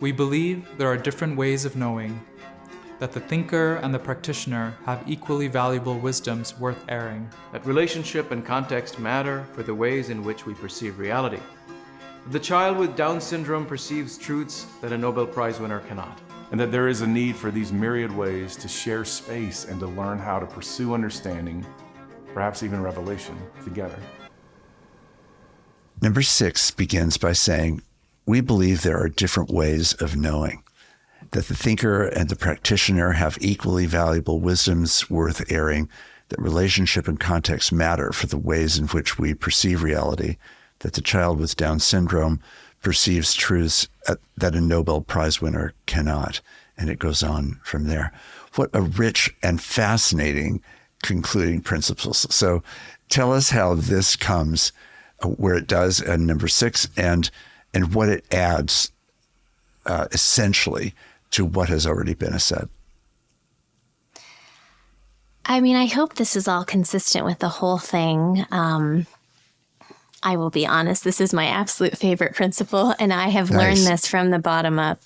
We believe there are different ways of knowing, that the thinker and the practitioner have equally valuable wisdoms worth airing, that relationship and context matter for the ways in which we perceive reality. The child with Down syndrome perceives truths that a Nobel Prize winner cannot. And that there is a need for these myriad ways to share space and to learn how to pursue understanding, perhaps even revelation, together. Number 6 begins by saying, we believe there are different ways of knowing, that the thinker and the practitioner have equally valuable wisdoms worth airing, that relationship and context matter for the ways in which we perceive reality, that the child with Down syndrome perceives truths that a Nobel Prize winner cannot. And it goes on from there. What a rich and fascinating concluding principles. So tell us how this comes where it does in number 6 and what it adds essentially to what has already been said. I mean, I hope this is all consistent with the whole thing. I will be honest, this is my absolute favorite principle, and I have learned this from the bottom up.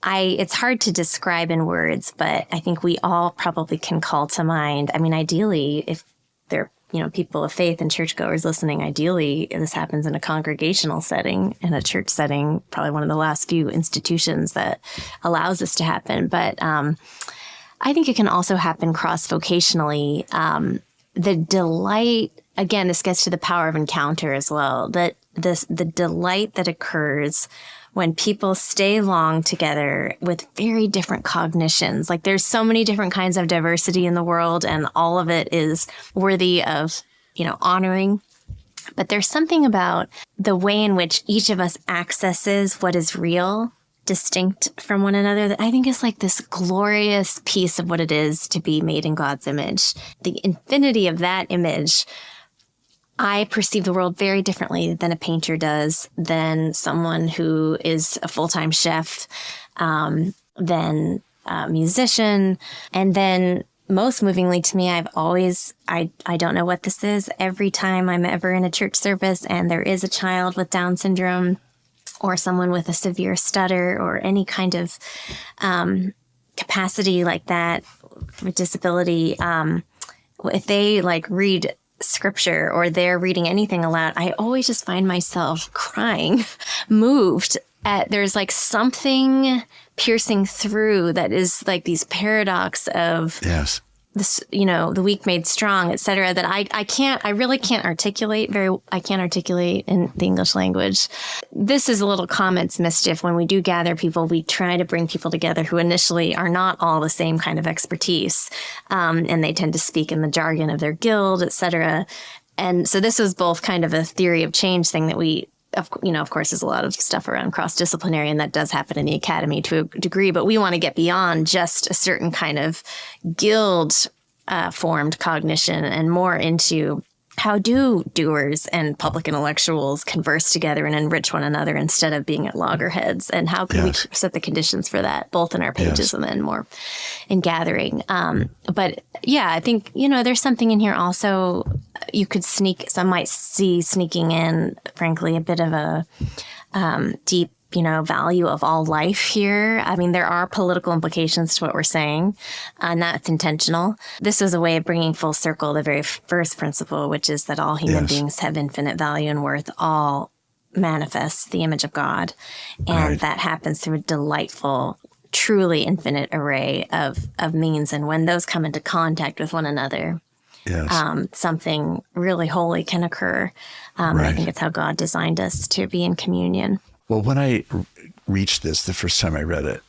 It's hard to describe in words, but I think we all probably can call to mind. I mean, ideally, if there are people of faith and churchgoers listening, ideally this happens in a congregational setting, in a church setting, probably one of the last few institutions that allows this to happen. But I think it can also happen cross-vocationally. The delight, again, this gets to the power of encounter as well, that the delight that occurs when people stay long together with very different cognitions. Like there's so many different kinds of diversity in the world, and all of it is worthy of, honoring. But there's something about the way in which each of us accesses what is real, distinct from one another, that I think is like this glorious piece of what it is to be made in God's image. The infinity of that image. I perceive the world very differently than a painter does, than someone who is a full-time chef, than a musician. And then most movingly to me, I don't know what this is. Every time I'm ever in a church service and there is a child with Down syndrome or someone with a severe stutter or any kind of capacity like that, with disability, if they read scripture or they're reading anything aloud, I always just find myself crying, moved there's something piercing through that is these paradox of this, the weak made strong, et cetera, that I really can't articulate in the English language. This is a little comet's mischief. When we do gather people, we try to bring people together who initially are not all the same kind of expertise. And they tend to speak in the jargon of their guild, et cetera. And so this was both kind of a theory of change thing that we, of course, there's a lot of stuff around cross-disciplinary, and that does happen in the academy to a degree, but we want to get beyond just a certain kind of guild formed cognition and more into how do doers and public intellectuals converse together and enrich one another instead of being at loggerheads, and how can we set the conditions for that, both in our pages and then more in gathering. But yeah, I think, there's something in here also some might see sneaking in, frankly, a bit of a deep, value of all life here. I mean, there are political implications to what we're saying, and that's intentional. This was a way of bringing full circle the very first principle, which is that all human beings have infinite value and worth, all manifest the image of God. And that happens through a delightful, truly infinite array of means. And when those come into contact with one another, something really holy can occur. I think it's how God designed us to be in communion. Well, when I reached this the first time I read it,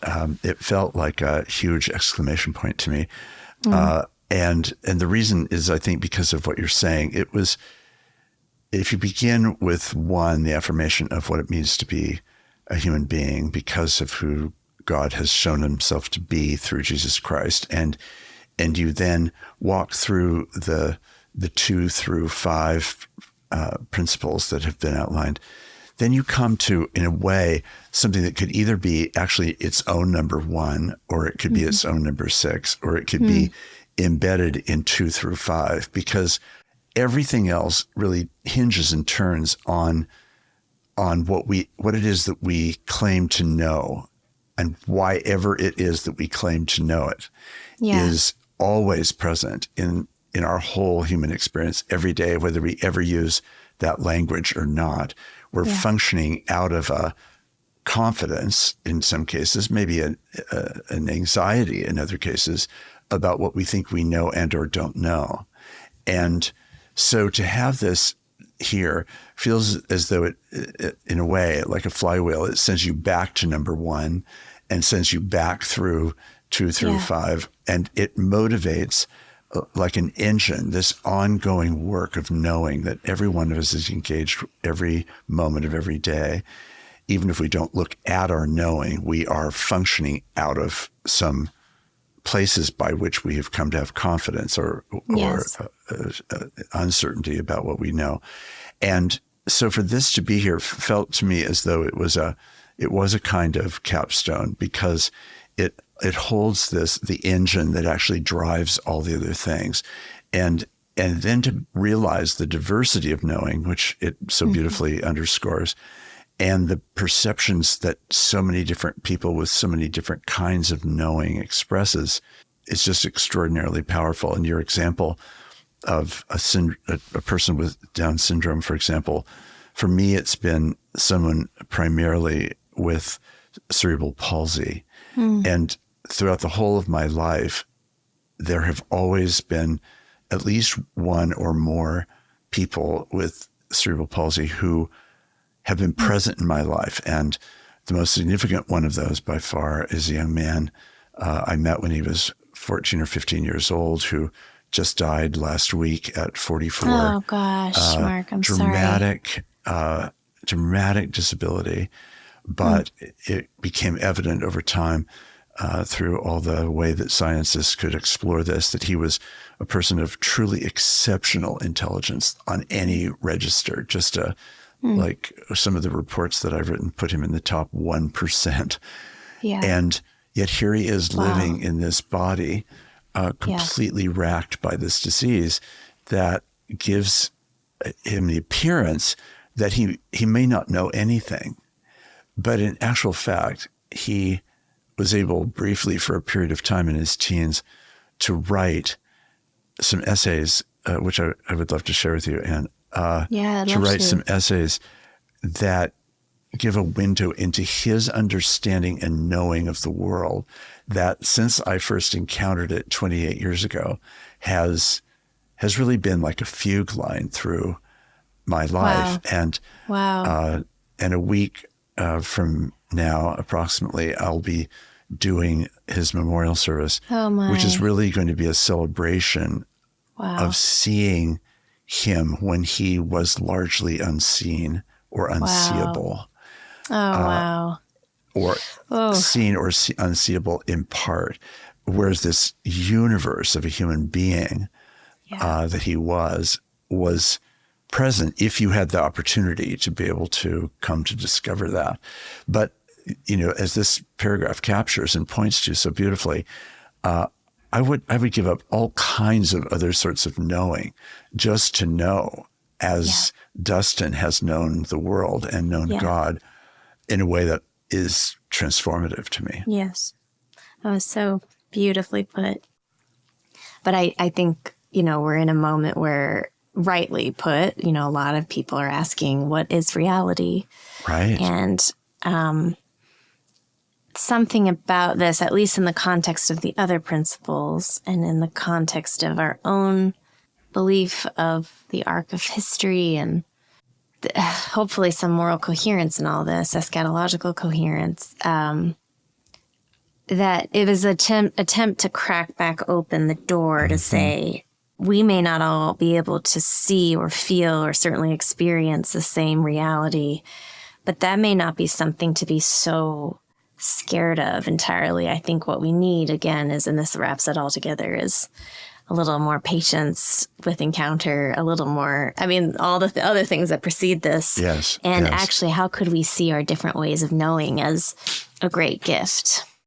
it felt like a huge exclamation point to me. And the reason is, I think, because of what you're saying. It was, if you begin with the affirmation of what it means to be a human being because of who God has shown himself to be through Jesus Christ, and you then walk through the 2 through 5 principles that have been outlined, then you come to, in a way, something that could either be actually its own number 1, or it could be its own number 6, or it could be embedded in 2 through 5, because everything else really hinges and turns on on what it is that we claim to know, and why ever it is that we claim to know it is always present in our whole human experience every day, whether we ever use that language or not. We're functioning out of a confidence in some cases, maybe an anxiety in other cases, about what we think we know and or don't know. And so to have this here feels as though it, in a way, like a flywheel, it sends you back to number one and sends you back through 2 through 5. And it motivates like an engine, this ongoing work of knowing that every one of us is engaged every moment of every day. Even if we don't look at our knowing, we are functioning out of some places by which we have come to have confidence or uncertainty about what we know. And so for this to be here felt to me as though it was a kind of capstone, because it holds the engine that actually drives all the other things. And then to realize the diversity of knowing, which it so beautifully underscores, and the perceptions that so many different people with so many different kinds of knowing expresses, is just extraordinarily powerful. And your example of a person with Down syndrome, for example, for me, it's been someone primarily with cerebral palsy. And throughout the whole of my life, there have always been at least one or more people with cerebral palsy who have been present in my life. And the most significant one of those by far is a young man I met when he was 14 or 15 years old, who just died last week at 44. Oh gosh, Mark, I'm sorry. Dramatic disability, but it became evident over time through all the way that scientists could explore this, that he was a person of truly exceptional intelligence on any register. Just like some of the reports that I've written put him in the top 1%. Yeah. And yet here he is living in this body completely racked by this disease that gives him the appearance that he may not know anything. But in actual fact, he was able briefly for a period of time in his teens to write some essays, which I would love to share with you, Anne. To write some essays that give a window into his understanding and knowing of the world that, since I first encountered it 28 years ago, has really been like a fugue line through my life. And and a week from now, approximately, I'll be doing his memorial service, which is really going to be a celebration of seeing him when he was largely unseen or unseeable. Or seen or unseeable in part. Whereas this universe of a human being that he was present if you had the opportunity to be able to come to discover that. But, you know, as this paragraph captures and points to so beautifully, I would give up all kinds of other sorts of knowing just to know, as Dustin has known the world and known God in a way that is transformative to me. Yes. That was so beautifully put. But I think, you know, we're in a moment where, rightly put, you know, a lot of people are asking, what is reality? Right. And something about this, at least in the context of the other principles and in the context of our own belief of the arc of history and hopefully some moral coherence in all this, eschatological coherence, that it was an attempt to crack back open the door to say, we may not all be able to see or feel or certainly experience the same reality, but that may not be something to be so scared of entirely. I think what we need, again, is, and this wraps it all together, is a little more patience with encounter, a little more, I mean, all the other things that precede this. Yes. And actually, how could we see our different ways of knowing as a great gift?